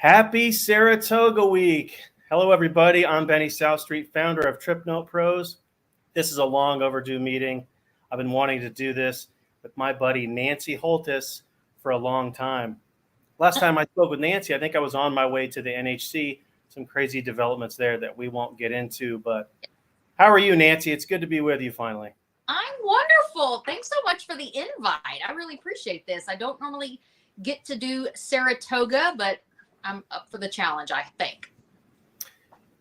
Happy Saratoga Week. Hello, everybody. I'm Benny South Street, founder of Trip Note Pros. This is a long overdue meeting. I've been wanting to do this with my buddy Nancy Holthus for a long time. Last time I spoke with Nancy, I think I was on my way to the NHC. Some crazy developments there that we won't get into. But how are you, Nancy? It's good to be with you finally. I'm wonderful. Thanks so much for the invite. I really appreciate this. I don't normally get to do Saratoga, but I'm up for the challenge, I think.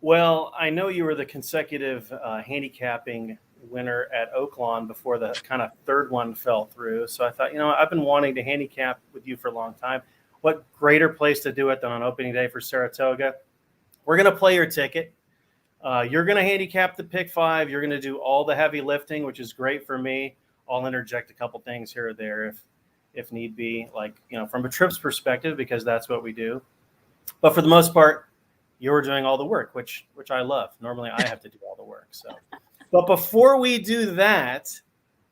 Well, I know you were the consecutive handicapping winner at Oaklawn before the kind of third one fell through. So I thought, I've been wanting to handicap with you for a long time. What greater place to do it than on opening day for Saratoga? We're going to play your ticket. You're going to handicap the pick five. You're going to do all the heavy lifting, which is great for me. I'll interject a couple things here or there if need be, like, from a trips perspective, because that's what we do. But for the most part, you're doing all the work, which I love. Normally I have to do all the work. So, but before we do that,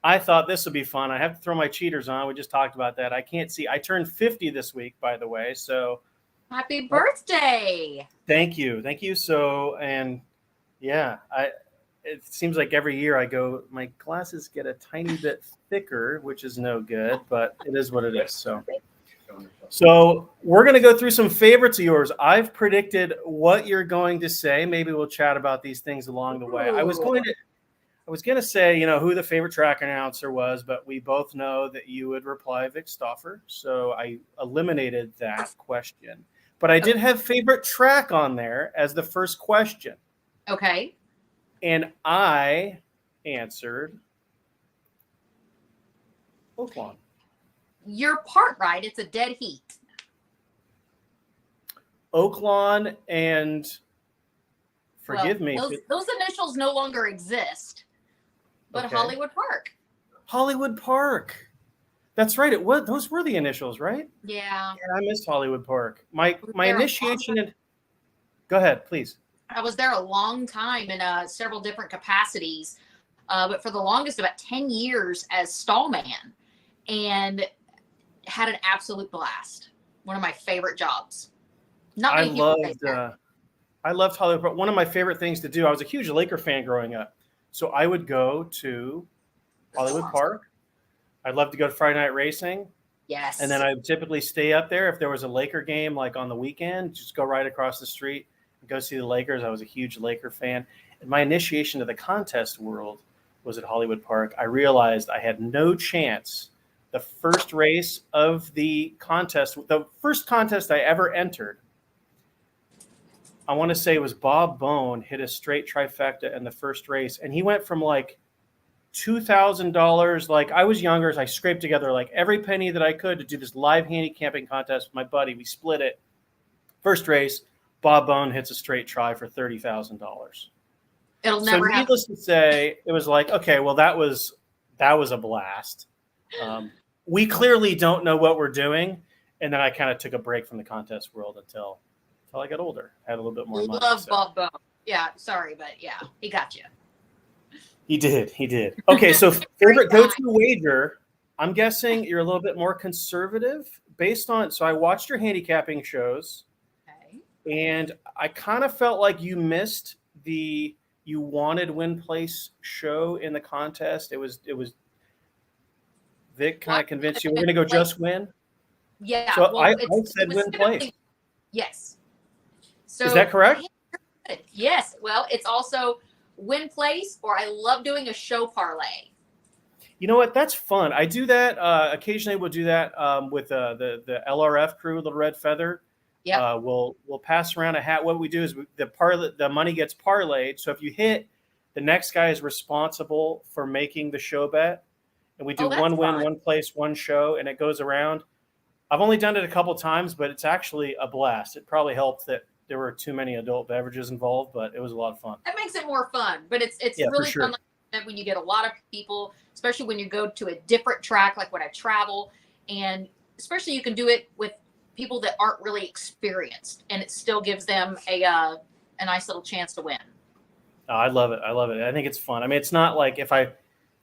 I thought this would be fun. I have to throw my cheaters on. We just talked about that. I can't see. I turned 50 this week, by the way. So happy birthday. Thank you. So, and yeah, it seems like every year I go, my glasses get a tiny bit thicker, which is no good, but it is what it is. So we're going to go through some favorites of yours. I've predicted what you're going to say. Maybe we'll chat about these things along the way. I was going to say, who the favorite track announcer was, but we both know that you would reply Vic Stauffer. So I eliminated that question. But I did have favorite track on there as the first question. Okay. And I answered Oaklawn. You're part right. It's a dead heat. Oaklawn and forgive me. Those initials no longer exist, but okay. Hollywood Park. Hollywood Park. That's right. Those were the initials, right? Yeah. I missed Hollywood Park. My initiation. Go ahead, please. I was there a long time in several different capacities, but for the longest, about 10 years as stallman, and had an absolute blast. One of my favorite jobs. I loved Hollywood Park. One of my favorite things to do. I was a huge Laker fan growing up, so I would go to Hollywood Park. I'd love to go to Friday Night Racing. Yes. And then I would typically stay up there if there was a Laker game, like on the weekend. Just go right across the street and go see the Lakers. I was a huge Laker fan. And my initiation to the contest world was at Hollywood Park. I realized I had no chance. The first race of the contest, the first contest I ever entered, I want to say it was Bob Bone hit a straight trifecta in the first race. And he went from like $2,000. Like, I was younger, so I scraped together like every penny that I could to do this live handicapping contest with my buddy. We split it. First race, Bob Bone hits a straight try for $30,000. It'll never happen. Needless to say, it was like, okay, well, that was a blast. We clearly don't know what we're doing. And then I kind of took a break from the contest world until I got older, had a little bit more money. Love Bob Bone. Yeah, sorry, but yeah, he got you. He did. Okay, so favorite go-to wager. I'm guessing you're a little bit more conservative based on. So I watched your handicapping shows, and I kind of felt like you missed the you wanted win place show in the contest. It was Vic kind of convinced you we're going to go just win. Yeah. So I said win place. Yes. So is that correct? Yes. Well, it's also win place, or I love doing a show parlay. You know what? That's fun. I do that. Occasionally we'll do that with the LRF crew, the Red Feather. Yeah. We'll pass around a hat. What we do is the money gets parlayed. So if you hit, the next guy is responsible for making the show bet. And we do one win, one place, one show, and it goes around. I've only done it a couple times, but it's actually a blast. It probably helped that there were too many adult beverages involved, but it was a lot of fun. That makes it more fun, but it's really fun when you get a lot of people, especially when you go to a different track, like when I travel, and especially you can do it with people that aren't really experienced, and it still gives them a nice little chance to win. Oh, I love it. I think it's fun. I mean, it's not like if I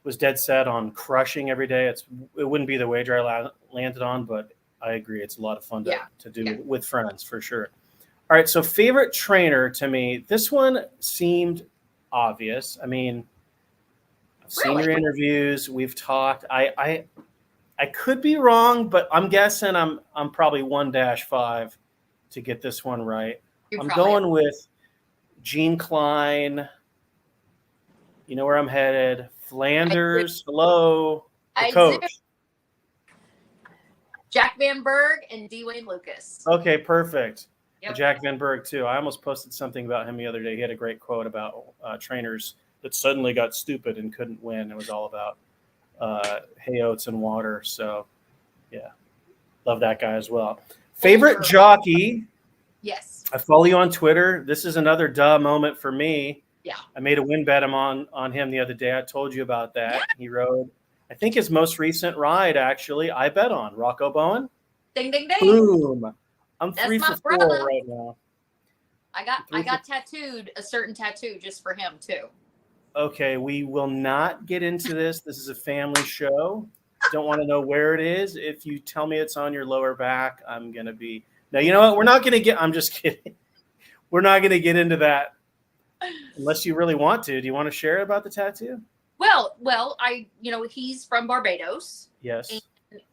was dead set on crushing every day, it wouldn't be the wager I landed on, but I agree. It's a lot of fun to do Yeah. with friends for sure. All right. So favorite trainer to me, this one seemed obvious. I mean, I've seen your interviews. We've talked. I could be wrong, but I'm guessing I'm probably 1-5 to get this one right. I'm going with Gene Klein. You know where I'm headed. Flanders. Hello. The coach. Jack Van Berg and Dwayne Lucas. Okay, perfect. Yep. Jack Van Berg too. I almost posted something about him the other day. He had a great quote about trainers that suddenly got stupid and couldn't win. It was all about hay oats and water. So, yeah, love that guy as well. Favorite jockey? Yes. I follow you on Twitter. This is another duh moment for me. Yeah. I made a win bet on him the other day. I told you about that. Yeah. He rode, I think his most recent ride, actually, I bet on Rocco Bowen. Ding, ding, ding. Boom. I'm 3 for 4 right now. I got tattooed a certain tattoo just for him too. Okay, we will not get into this. This is a family show. Don't want to know where it is. If you tell me it's on your lower back, I'm going to be... Now, you know what? We're not going to get... I'm just kidding. We're not going to get into that unless you really want to. Do you want to share about the tattoo? Well, he's from Barbados. Yes. And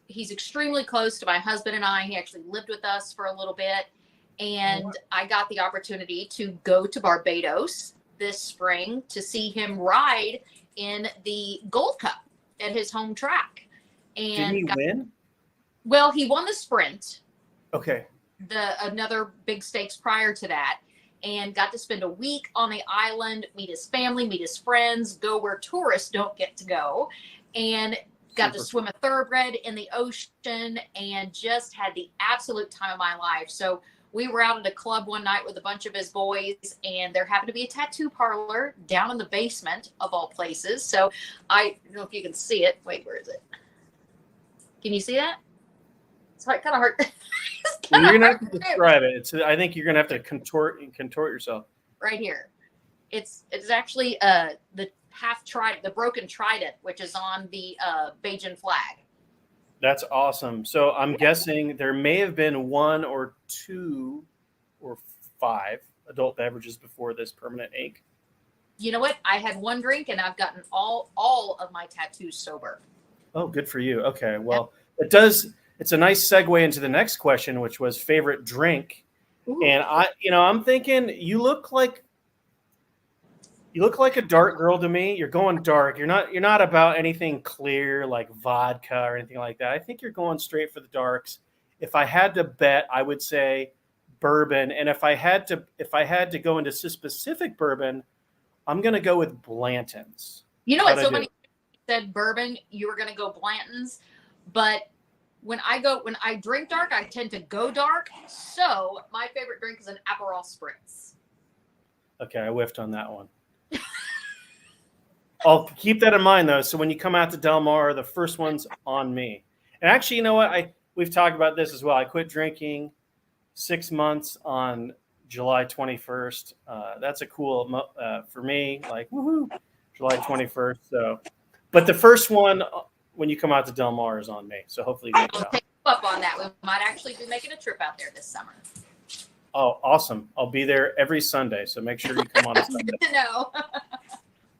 he's extremely close to my husband and I. He actually lived with us for a little bit. And I got the opportunity to go to Barbados this spring to see him ride in the Gold Cup at his home track. And did he win? Well, he won the sprint. Okay. Another big stakes prior to that, and got to spend a week on the island, meet his family, meet his friends, go where tourists don't get to go, and got to swim a thoroughbred in the ocean, and just had the absolute time of my life. So we were out at a club one night with a bunch of his boys, and there happened to be a tattoo parlor down in the basement of all places. So I don't know if you can see it. Wait, where is it? Can you see that? It's kind of hard. Well, you're gonna have to describe it. I think you're gonna have to contort yourself. Right here. It's actually the the broken trident, which is on the Bajan flag. That's awesome. So I'm guessing there may have been 1 or 2 or 5 adult beverages before this permanent ink. You know what? I had 1 drink and I've gotten all of my tattoos sober. Oh, good for you. Okay. Well, it's a nice segue into the next question, which was favorite drink. Ooh. And I'm thinking you look like a dark girl to me. You're going dark. You're not about anything clear like vodka or anything like that. I think you're going straight for the darks. If I had to bet, I would say bourbon. And if I had to go into specific bourbon, I'm going to go with Blanton's. You know what? So many said bourbon, you were going to go Blanton's, but when I drink dark, I tend to go dark. So my favorite drink is an Aperol Spritz. Okay, I whiffed on that one. I'll keep that in mind though. So when you come out to Del Mar, the first one's on me. And actually, you know what? We've talked about this as well. I quit drinking 6 months on July 21st. That's a cool for me. Like woohoo, July 21st. So, but the first one when you come out to Del Mar is on me. So hopefully you I'll take you up on that. We might actually be making a trip out there this summer. Oh, awesome. I'll be there every Sunday. So make sure you come on a Sunday. No.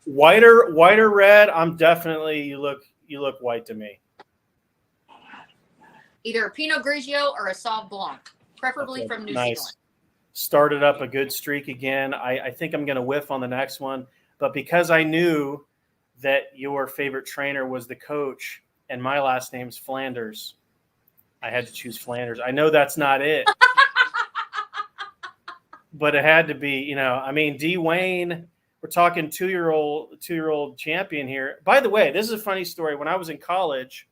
White or red? I'm definitely, you look white to me. Either a Pinot Grigio or a Sauv Blanc, preferably from New Zealand. Started up a good streak again. I think I'm going to whiff on the next one. But because I knew that your favorite trainer was the coach and my last name's Flanders, I had to choose Flanders. I know that's not it. But it had to be, D. Wayne, we're talking two-year-old champion here. By the way, this is a funny story. When I was in college,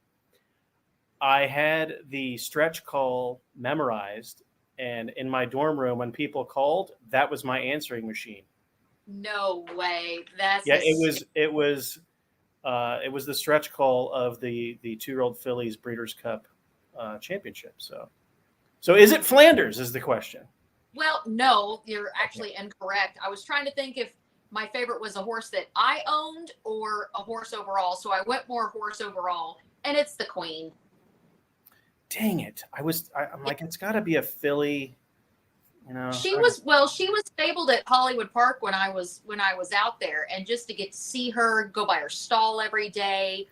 I had the stretch call memorized, and in my dorm room, when people called, that was my answering machine. No way. It was the stretch call of the 2-year-old Phillies Breeders' Cup championship. So is it Flanders? Is the question. Well, no, you're actually incorrect. I was trying to think if my favorite was a horse that I owned or a horse overall. So I went more horse overall, and it's the Queen. dang it. I'm like, it's got to be a filly, you know. She was stabled at Hollywood Park when I was out there, and just to get to see her, go by her stall every day,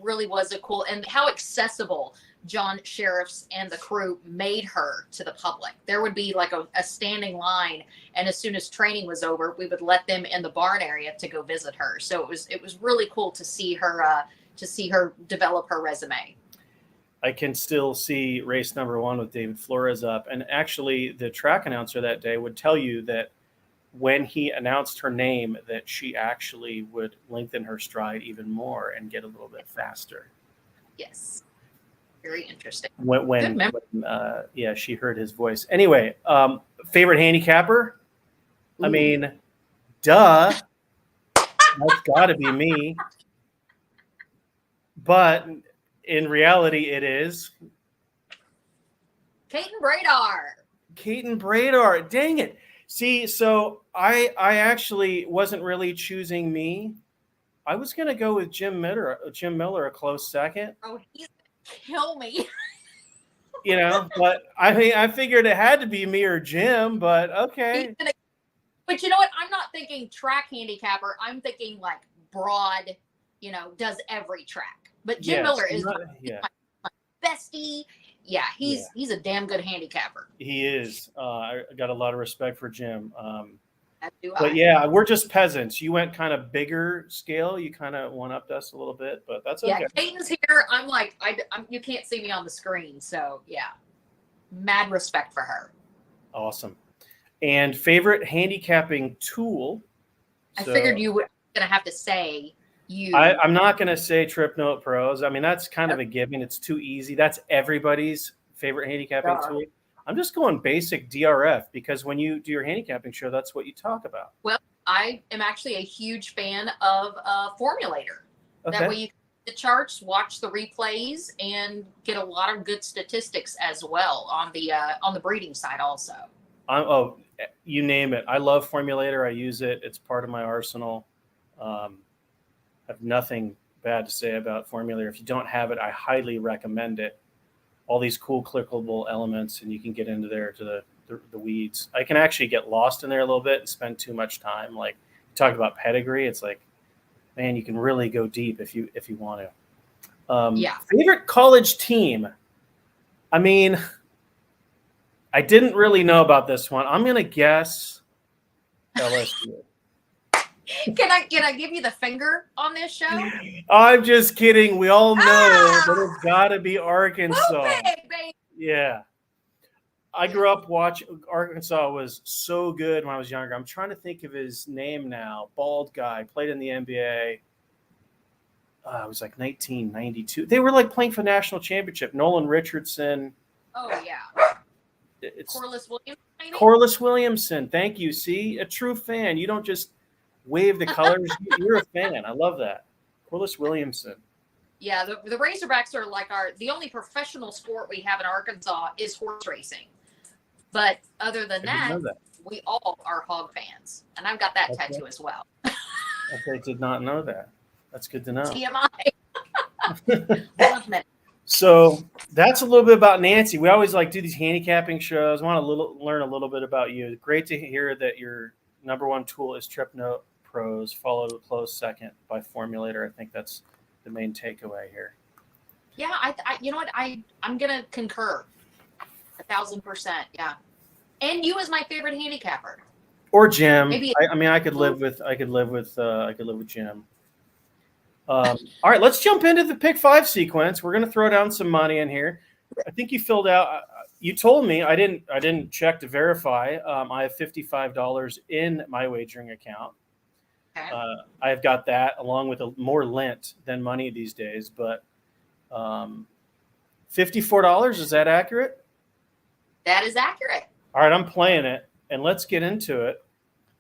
really was a cool, and how accessible John Sheriffs and the crew made her to the public. There would be like a standing line, and as soon as training was over, we would let them in the barn area to go visit her. So it was really cool to see her develop her resume. I can still see race number 1 with David Flores up, and actually the track announcer that day would tell you that when he announced her name, that she actually would lengthen her stride even more and get a little bit faster. Yes. Very interesting. When she heard his voice. Anyway, favorite handicapper? Ooh. I mean, duh. That's got to be me. But in reality, it is Kaiten Bradar. Kaiten Bradar. Dang it. See, so I actually wasn't really choosing me. I was going to go with Jim Miller, a close second. Oh, he's kill me. You know, but I figured it had to be me or Jim, but okay. But you know what? I'm not thinking track handicapper. I'm thinking like broad, does every track. But Jim Miller is my bestie. Yeah, he's a damn good handicapper. He is. I got a lot of respect for Jim. But yeah, we're just peasants. You went kind of bigger scale. You kind of one-upped us a little bit, but that's okay. Yeah, Kaiten's here. I'm like, you can't see me on the screen, so yeah, mad respect for her. Awesome. And favorite handicapping tool? I figured you were gonna have to say you. I'm not gonna say Trip Note Pros. I mean, that's kind of a given. It's too easy. That's everybody's favorite handicapping tool. I'm just going basic DRF because when you do your handicapping show, that's what you talk about. Well, I am actually a huge fan of Formulator. Okay. That way you can see the charts, watch the replays, and get a lot of good statistics as well on the breeding side also. You name it. I love Formulator. I use it. It's part of my arsenal. I have nothing bad to say about Formulator. If you don't have it, I highly recommend it. All these cool clickable elements, and you can get into there to the weeds. I can actually get lost in there a little bit and spend too much time. Like you talked about pedigree, it's like, man, you can really go deep if you want to. Favorite college team? I mean, I didn't really know about this one. I'm gonna guess LSU. Can I give you the finger on this show? I'm just kidding. We all know that it's got to be Arkansas. Baby. Yeah. I grew up watching Arkansas was so good when I was younger. I'm trying to think of his name now. Bald guy, played in the NBA. It was like 1992. They were like playing for the national championship. Nolan Richardson. Oh, yeah. It's Corliss Williamson. Maybe? Corliss Williamson. Thank you. See, a true fan. You don't just wave the colors. You're a fan. I love that. Corliss Williamson. Yeah, the Razorbacks are like the only professional sport we have in Arkansas is horse racing. But other than that, we all are hog fans. And I've got that tattoo as well. Okay, did not know that. That's good to know. TMI. So that's a little bit about Nancy. We always do these handicapping shows. I want to learn a little bit about you. Great to hear that your number one tool is Trip Note Pros, followed a close second by Formulator. I think that's the main takeaway here. Yeah, I you know what? I'm gonna concur 1,000%. Yeah, and you as my favorite handicapper. Or Jim. Maybe I could live with Jim. All right, let's jump into the pick 5 sequence. We're gonna throw down some money in here. I think you filled out. You told me I didn't check to verify. I have $55 in my wagering account. Okay. I've got that along with more lint than money these days, but $54, is that accurate? That is accurate. All right, I'm playing it, and let's get into it.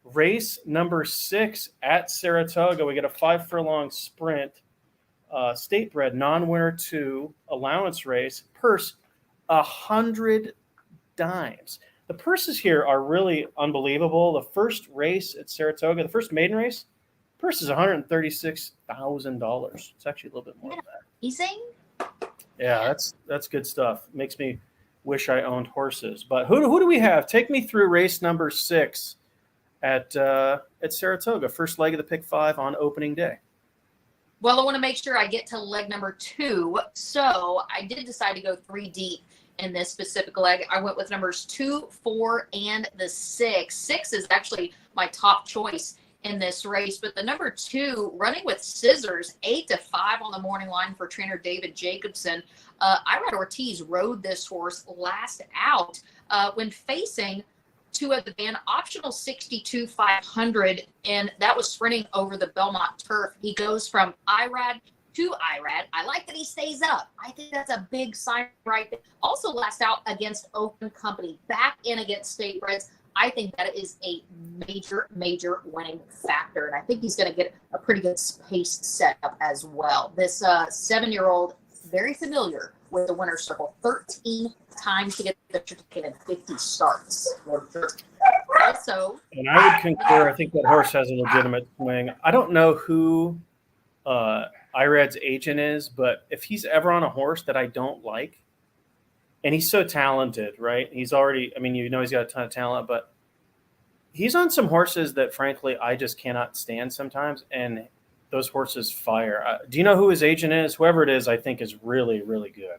Race number 6 at Saratoga. We get a 5 furlong sprint, state bred, non-winner 2, allowance race, purse 100 dimes. The purses here are really unbelievable. The first race at Saratoga, the first maiden race, purse is $136,000. It's actually a little bit more than that. Amazing. Yeah, that's good stuff. Makes me wish I owned horses. But who do we have? Take me through race number 6 at Saratoga. First leg of the pick 5 on opening day. Well, I want to make sure I get to leg number 2. So I did decide to go 3 deep in this specific leg. I went with numbers 2, 4, and the 6. 6 is actually my top choice in this race, but the number 2, running with scissors, 8-5 on the morning line for trainer David Jacobson. Irad Ortiz rode this horse last out when facing 2 of the van, optional 62-500, and that was sprinting over the Belmont turf. He goes from Irad to Irad. I like that he stays up. I think that's a big sign right there. Also last out against Open Company, back in against State Breds. I think that is a major winning factor, and I think he's going to get a pretty good pace setup as well. This 7-year-old, very familiar with the winner's circle, 13 times to get the certificate and 50 starts. Also, and I would concur. I think that horse has a legitimate swing. I don't know who Irad's agent is, but if he's ever on a horse that I don't like, and he's so talented, right? He's already, I mean, he's got a ton of talent, but he's on some horses that, frankly, I just cannot stand sometimes, and those horses fire. Do you know who his agent is? Whoever it is, I think is really good.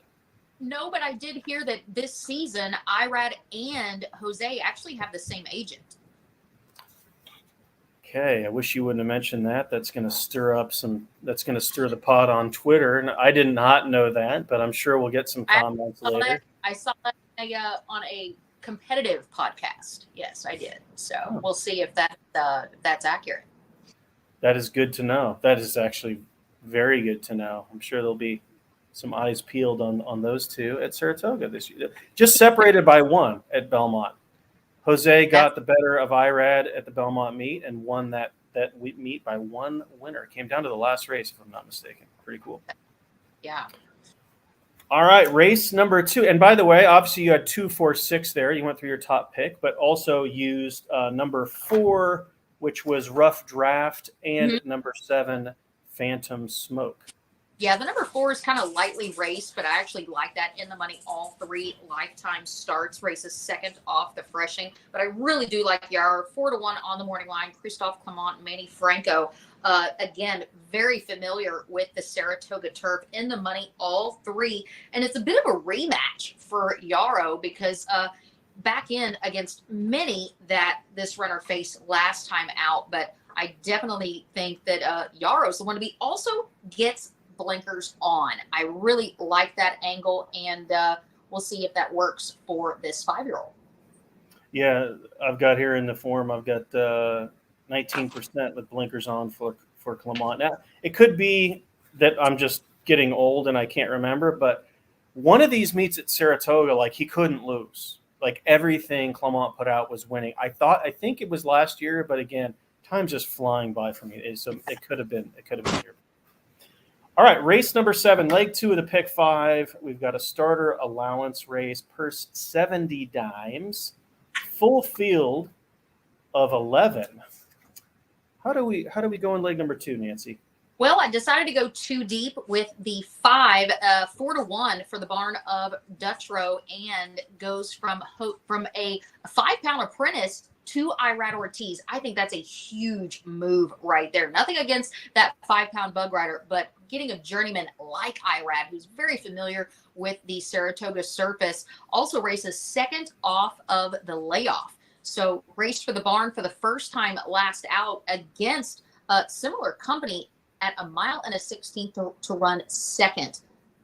No, but I did hear that this season, Irad and Jose actually have the same agent. Okay, I wish you wouldn't have mentioned that. That's going to stir the pot on Twitter. And I did not know that, but I'm sure we'll get some comments later. I saw that on a competitive podcast. Yes, I did. So we'll see if that's accurate. That is good to know. That is actually very good to know. I'm sure there'll be some eyes peeled on those two at Saratoga this year. Just separated by 1 at Belmont. Jose got the better of Irad at the Belmont meet and won that meet by 1 winner. Came down to the last race, if I'm not mistaken. Pretty cool. Yeah. All right, race number 2. And by the way, obviously you had 2, 4, 6 there. You went through your top pick, but also used number 4, which was Rough Draft, and number 7, Phantom Smoke. Yeah, the number 4 is kind of lightly raced, but I actually like that in the money. All 3 lifetime starts, races second off the freshing. But I really do like Yar. 4-1 on the morning line. Christophe Clement, Manny Franco. Again, very familiar with the Saratoga turf, in the money, all 3. And it's a bit of a rematch for Yarrow because back in against many that this runner faced last time out. But I definitely think that Yarrow's the one to be. Also gets blinkers on. I really like that angle, and we'll see if that works for this 5-year-old. Yeah, I've got here in the form, I've got 19% with blinkers on for Clement. Now, it could be that I'm just getting old and I can't remember, but one of these meets at Saratoga, like, he couldn't lose. Like, everything Clement put out was winning. I think it was last year, but again, time's just flying by for me. So it could have been here. All right, race number 7, leg 2 of the pick 5. We've got a starter allowance race, purse 70 dimes, full field of 11. How do we go in leg number 2, Nancy? Well, I decided to go 2 deep with the 5, 4-1 for the barn of Dutch Row, and goes from a 5-pound apprentice to Irad Ortiz. I think that's a huge move right there. Nothing against that 5-pound bug rider, but getting a journeyman like Irad, who's very familiar with the Saratoga surface, also races second off of the layoff. So raced for the barn for the first time last out against a similar company at 1 mile and a 16th to run second.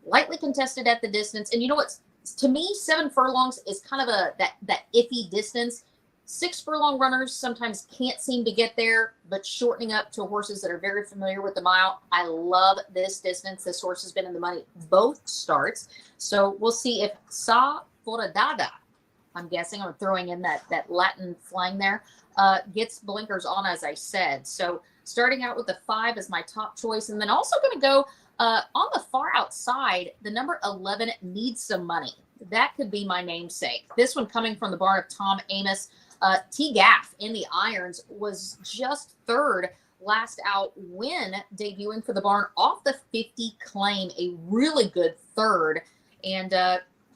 Lightly contested at the distance. And you know what? To me, 7 furlongs is kind of that iffy distance. 6 furlong runners sometimes can't seem to get there, but shortening up to horses that are very familiar with the mile. I love this distance. This horse has been in the money both starts. So we'll see if Sa Foradada, I'm guessing I'm throwing in that Latin flying there, gets blinkers on, as I said. So starting out with the 5 as my top choice, and then also going to go on the far outside, the number 11, Needs Some Money. That could be my namesake. This one coming from the barn of Tom Amos. T. Gaff in the irons was just third last out win debuting for the barn off the 50 claim, a really good third, and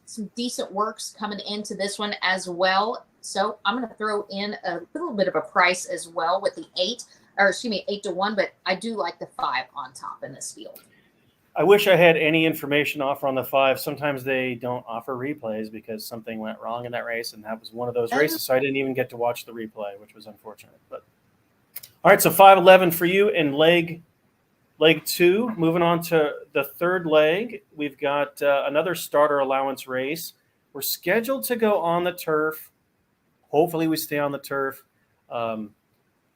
some decent works coming into this one as well. So I'm going to throw in a little bit of a price as well with the 8 to 1, but I do like the 5 on top in this field. I wish I had any information to offer on the 5. Sometimes they don't offer replays because something went wrong in that race, and that was one of those races. So I didn't even get to watch the replay, which was unfortunate. But all right, so 5:11 for you in leg 2. Moving on to the third leg, we've got another starter allowance race. We're scheduled to go on the turf. Hopefully, we stay on the turf.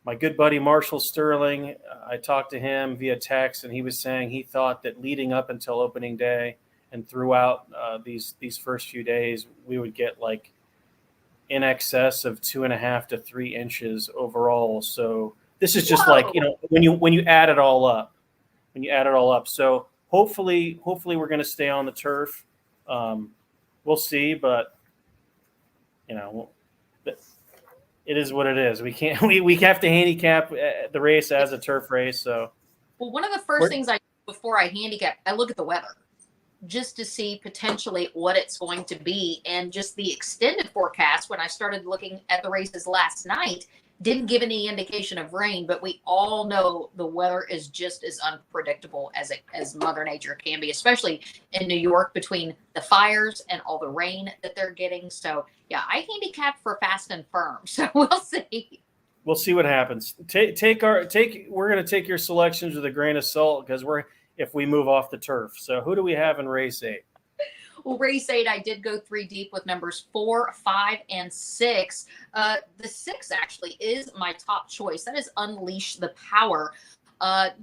My good buddy Marshall Sterling, I talked to him via text, and he was saying he thought that leading up until opening day and throughout these first few days, we would get like in excess of 2.5 to 3 inches overall. So this is just like, when you add it all up, So hopefully we're going to stay on the turf. We'll see, but it is what it is. We can't. We have to handicap the race as a turf race. So, well, one of the first things I do before I handicap, I look at the weather, just to see potentially what it's going to be, and just the extended forecast. When I started looking at the races last night, didn't give any indication of rain, but we all know the weather is just as unpredictable as Mother Nature can be, especially in New York between the fires and all the rain that they're getting. So yeah, I handicapped for fast and firm. So we'll see. We'll see what happens. We're going to take your selections with a grain of salt because if we move off the turf. So who do we have in race 8? Well, race 8, I did go 3 deep with numbers 4, 5, and 6. The 6 actually is my top choice. That is Unleash the Power.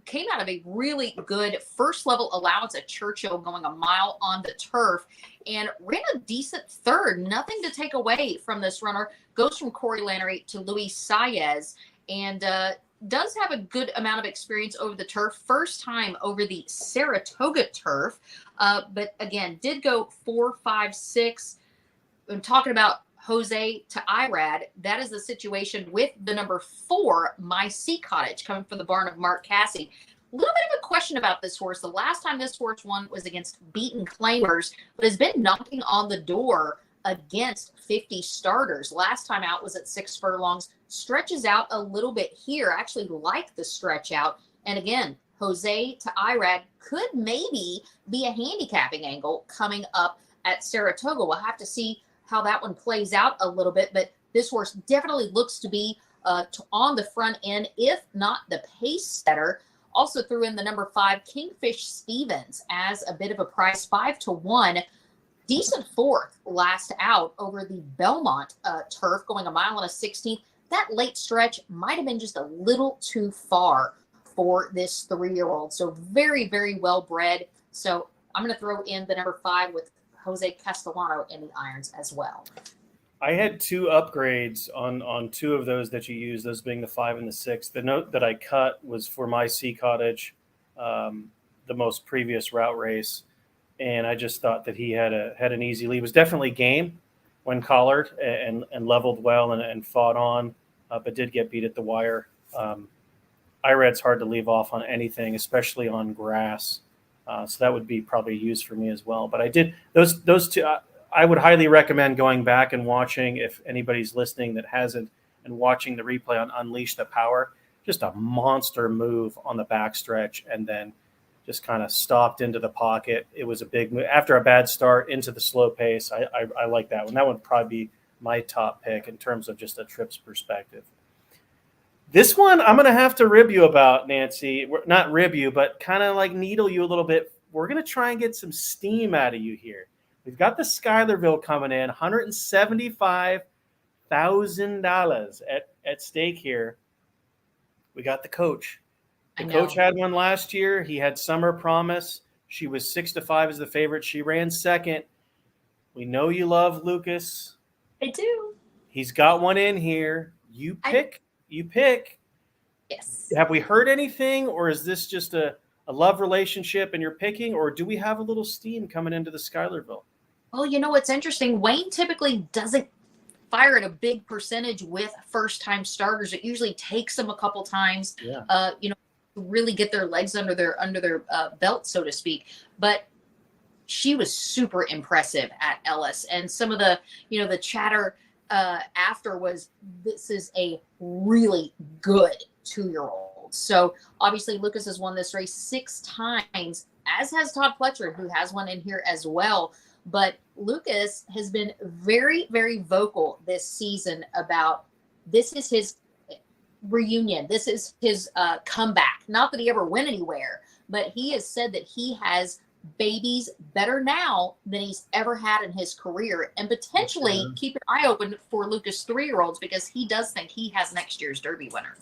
Came out of a really good first level allowance at Churchill, going a mile on the turf, and ran a decent third. Nothing to take away from this runner. Goes from Corey Lannery to Luis Saez, and does have a good amount of experience over the turf. First time over the Saratoga turf. But again, did go 4, 5, 6. I'm talking about Jose to Irad. That is the situation with the number 4, My Sea Cottage, coming from the barn of Mark Cassey. A little bit of a question about this horse. The last time this horse won was against beaten claimers, but has been knocking on the door against 50 starters. Last time out was at 6 furlongs. Stretches out a little bit here. I actually like the stretch out. And again, Jose to Irad could maybe be a handicapping angle coming up at Saratoga. We'll have to see how that one plays out a little bit, but this horse definitely looks to be on the front end, if not the pace setter. Also threw in the number 5, Kingfish Stevens, as a bit of a price, 5 to 1. Decent fourth last out over the Belmont turf, going a mile and a 16th. That late stretch might have been just a little too far for this 3-year-old. So very, very well bred. So I'm going to throw in the number 5 with Jose Castellano in the irons as well. I had 2 upgrades on 2 of those that you used, those being the 5 and the 6. The note that I cut was for My Sea Cottage, the most previous route race. And I just thought that he had an easy lead. He was definitely game when collared and leveled well and fought on, but did get beat at the wire. Irad's hard to leave off on anything, especially on grass. So that would be probably used for me as well. But I did those 2. I would highly recommend going back and watching, if anybody's listening that hasn't, and watching the replay on Unleash the Power. Just a monster move on the backstretch, and then just kind of stopped into the pocket. It was a big move. After a bad start into the slow pace, I like that one. That would probably be my top pick in terms of just a trips perspective. This one, I'm going to have to rib you about, Nancy. Not rib you, but kind of like needle you a little bit. We're going to try and get some steam out of you here. We've got the Schuylerville coming in, $175,000 at stake here. We got the coach. The coach had one last year. He had Summer Promise. She was 6 to 5 as the favorite. She ran second. We know you love Lucas. I do. He's got one in here. You pick. Yes. Have we heard anything, or is this just a love relationship and you're picking, or do we have a little steam coming into the Schuylerville? Well, you know what's interesting? Wayne typically doesn't fired a big percentage with first-time starters. It usually takes them a couple times, you know, to really get their legs under their belt, so to speak. But she was super impressive at Ellis, and some of the, you know, the chatter after was, this is a really good 2-year-old. So obviously Lucas has won this race 6 times, as has Todd Pletcher, who has one in here as well. But Lucas has been very, very vocal this season about, this is his reunion. This is his comeback. Not that he ever went anywhere, but he has said that he has babies better now than he's ever had in his career, and potentially keep an eye open for Lucas 3-year-olds, because he does think he has next year's Derby winner.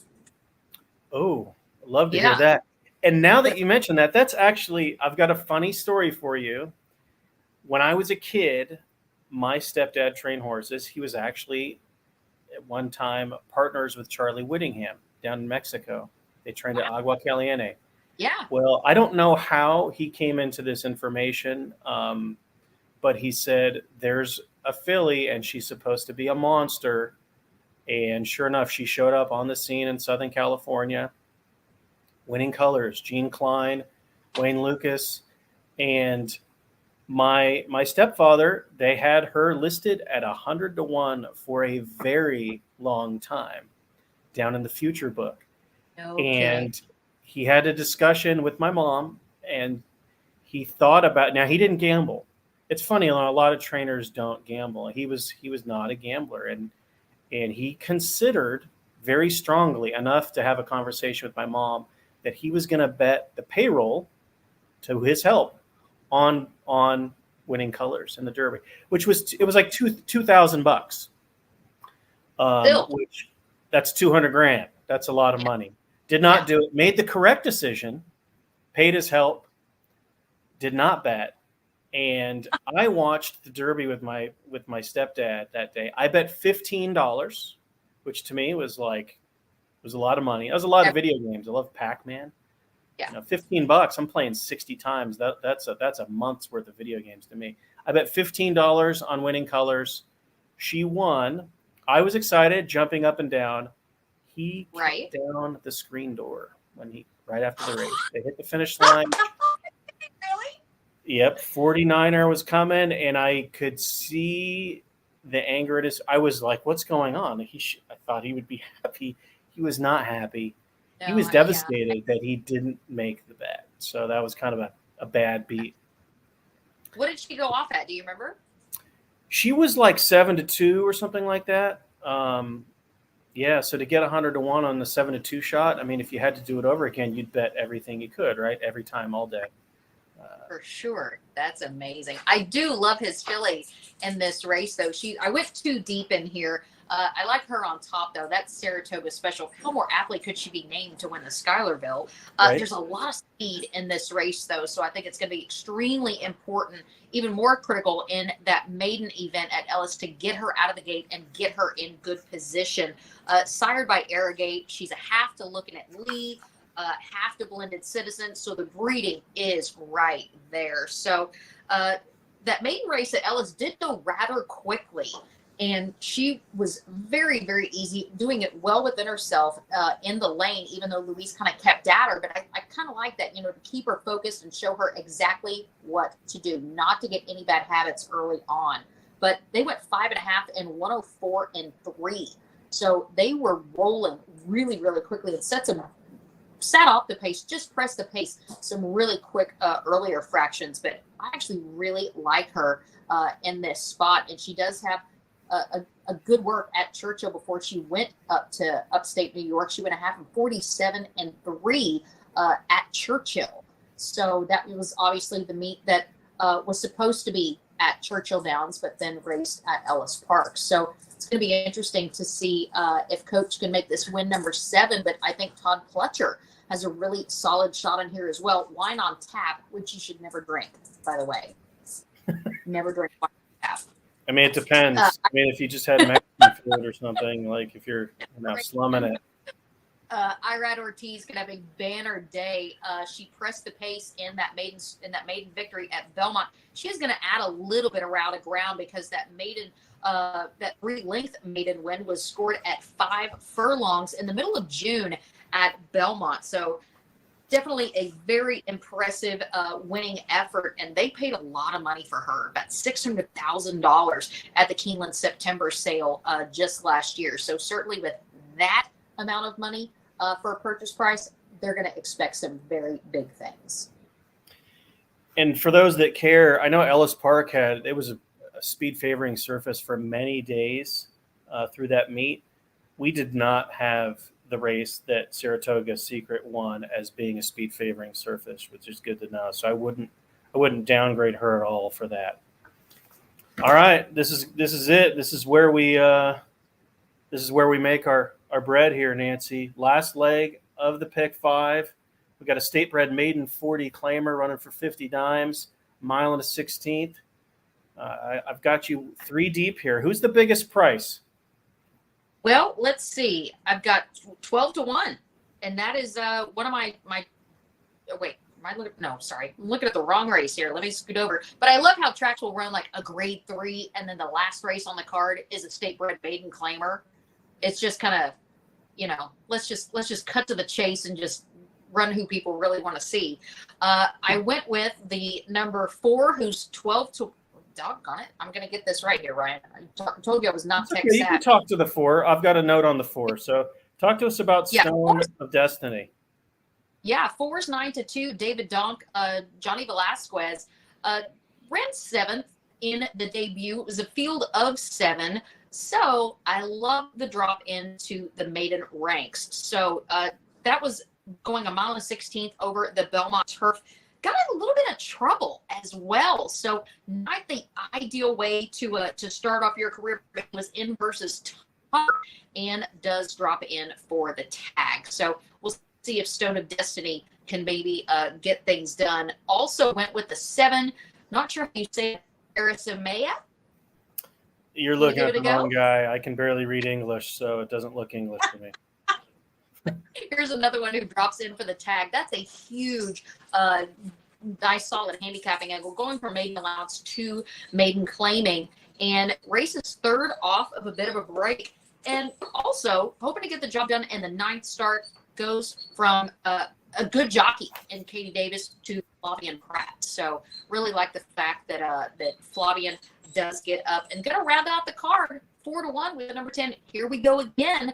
Oh, love to hear that. And now that you mention that, that's actually, I've got a funny story for you. When I was a kid, my stepdad trained horses. He was actually at one time partners with Charlie Whittingham down in Mexico. They trained at Agua Caliente. Yeah. Well, I don't know how he came into this information, but he said there's a filly and she's supposed to be a monster. And sure enough, she showed up on the scene in Southern California, winning colors, Gene Klein, Wayne Lucas. And my stepfather, they had her listed at 100-1 for a very long time down in the future book. And he had a discussion with my mom, and he thought about, now he didn't gamble. It's funny, a lot of trainers don't gamble. He was not a gambler, and he considered very strongly enough to have a conversation with my mom that he was going to bet the payroll to his help on winning colors in the Derby, which was, it was like $2,000, which that's $200,000. That's a lot of money. Did not do it. Made the correct decision. Paid his help. Did not bet. And I watched the Derby with my stepdad that day. I bet $15, which to me was a lot of money. That was a lot of video games. I love Pac-Man. Yeah. You know, $15. I'm playing 60 times. That's a month's worth of video games to me. I bet $15 on winning colors. She won. I was excited, jumping up and down. He kicked down the screen door right after the race. They hit the finish line. Really? Yep, 49er was coming, and I could see the anger at his. I was like, "What's going on?" I thought he would be happy. He was not happy. No, he was devastated that he didn't make the bet. So that was kind of a bad beat. What did she go off at? Do you remember? She was like 7-2 or something like that. Yeah, so to get 100-1 on the 7-2 shot, I mean, if you had to do it over again, you'd bet everything you could, right? Every time, all day. For sure. That's amazing. I do love his filly in this race, though. I went too deep in here. I like her on top, though. That's Saratoga Special. How more aptly could she be named to win the Schuylerville? There's a lot of speed in this race, though, so I think it's going to be extremely important, even more critical in that maiden event at Ellis, to get her out of the gate and get her in good position. Sired by Arrogate, she's a half to Looking at Lee, half to Blended Citizen, so the breeding is right there. So that maiden race at Ellis did go rather quickly. And she was very, very easy, doing it well within herself in the lane, even though Louise kind of kept at her. But I kind of like that, to keep her focused and show her exactly what to do, not to get any bad habits early on. But they went 5.5 and 104 and 3. So they were rolling really, really quickly and sat off the pace, just pressed the pace, some really quick earlier fractions. But I actually really like her in this spot. And she does have a good work at Churchill before she went up to upstate New York. She went a half of 47 and 3 at Churchill. So that was obviously the meet that was supposed to be at Churchill Downs, but then raced at Ellis Park. So it's going to be interesting to see if Coach can make this win number 7. But I think Todd Pletcher has a really solid shot in here as well. Wine on tap, which you should never drink, by the way. Never drink wine on tap. I mean, it depends. I mean, if you just had Mexican food or something, like if you're slumming it. Irad Ortiz could have a banner day. She pressed the pace in that maiden victory at Belmont. She is going to add a little bit around the ground because that maiden that 3-length maiden win was scored at 5 furlongs in the middle of June at Belmont. So definitely a very impressive winning effort, and they paid a lot of money for her, about $600,000 at the Keeneland September sale just last year. So certainly with that amount of money for a purchase price, they're going to expect some very big things. And for those that care, I know Ellis Park it was a speed favoring surface for many days through that meet. We did not have the race that Saratoga Secret won as being a speed favoring surface, which is good to know. So I wouldn't downgrade her at all for that. All right, this is it. This is where we make our bread here, Nancy. Last leg of the pick 5. We got a state bred maiden 40 claimer running for 50 dimes, mile and a 16th. I've got you 3 deep here. Who's the biggest price? Well, let's see. I've got 12-1, and that is one of my. Oh, wait, am I looking? No, sorry, I'm looking at the wrong race here. Let me scoot over. But I love how tracks will run like a grade 3, and then the last race on the card is a state bred maiden claimer. It's just kind of, let's just cut to the chase and just run who people really want to see. I went with the number 4, who's 12-. Doggone it. I'm going to get this right here, Ryan. I told you I was not tech savvy. You can talk to the 4. I've got a note on the 4. So talk to us about Stone of Destiny. Yeah, 4's 9-2. David Donk, Johnny Velasquez ran 7th in the debut. It was a field of 7. So I love the drop into the maiden ranks. So that was going a mile and 16th over the Belmont turf. Got in a little bit of trouble as well. So not the ideal way to start off your career. It was in versus Tucker and does drop in for the tag. So we'll see if Stone of Destiny can maybe get things done. Also went with the 7. Not sure if you say Arisamea. You're looking at the wrong guy. I can barely read English, so it doesn't look English to me. Here's another one who drops in for the tag. That's a huge, nice, solid handicapping angle, going from maiden allowance to maiden claiming, and races 3rd off of a bit of a break, and also hoping to get the job done. And the 9th start goes from a good jockey in Katie Davis to Flavian Pratt. So really like the fact that that Flavian does get up and going to round out the card 4-1 with the number 10. Here we go again.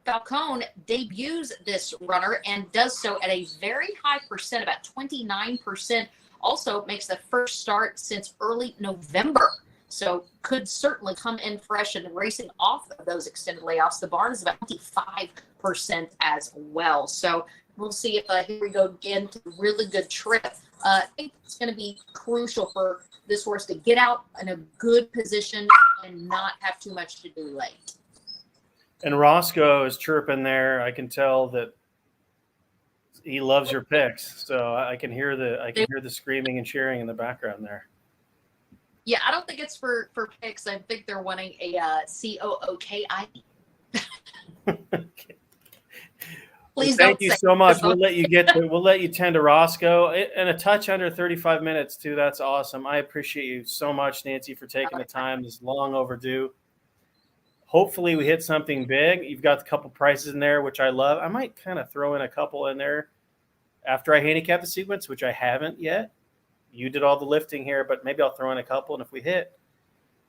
Falcone debuts this runner and does so at a very high percent, about 29%. Also makes the first start since early November. So could certainly come in fresh and racing off of those extended layoffs. The barn is about 25% as well. So we'll see if here we go again to a really good trip. I think it's going to be crucial for this horse to get out in a good position and not have too much to do late. And Roscoe is chirping there. I can tell that he loves your picks. So I can hear the screaming and cheering in the background there. Yeah, I don't think it's for picks. I think they're wanting a COOKI. Please thank you so much. We'll let you tend to Roscoe and a touch under 35 minutes too. That's awesome. I appreciate you so much, Nancy, for taking the time. It's long overdue. Hopefully we hit something big. You've got a couple prices in there, which I love. I might kind of throw in a couple in there after I handicap the sequence, which I haven't yet. You did all the lifting here, but maybe I'll throw in a couple. And if we hit,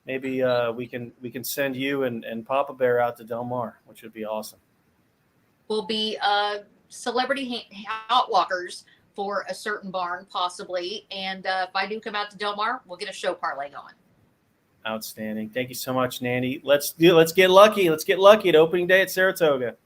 maybe we can send you and Papa Bear out to Del Mar, which would be awesome. We'll be celebrity outwalkers for a certain barn, possibly. And if I do come out to Del Mar, we'll get a show parlay going. Outstanding. Thank you so much, Nanny. Let's get lucky. Let's get lucky at opening day at Saratoga.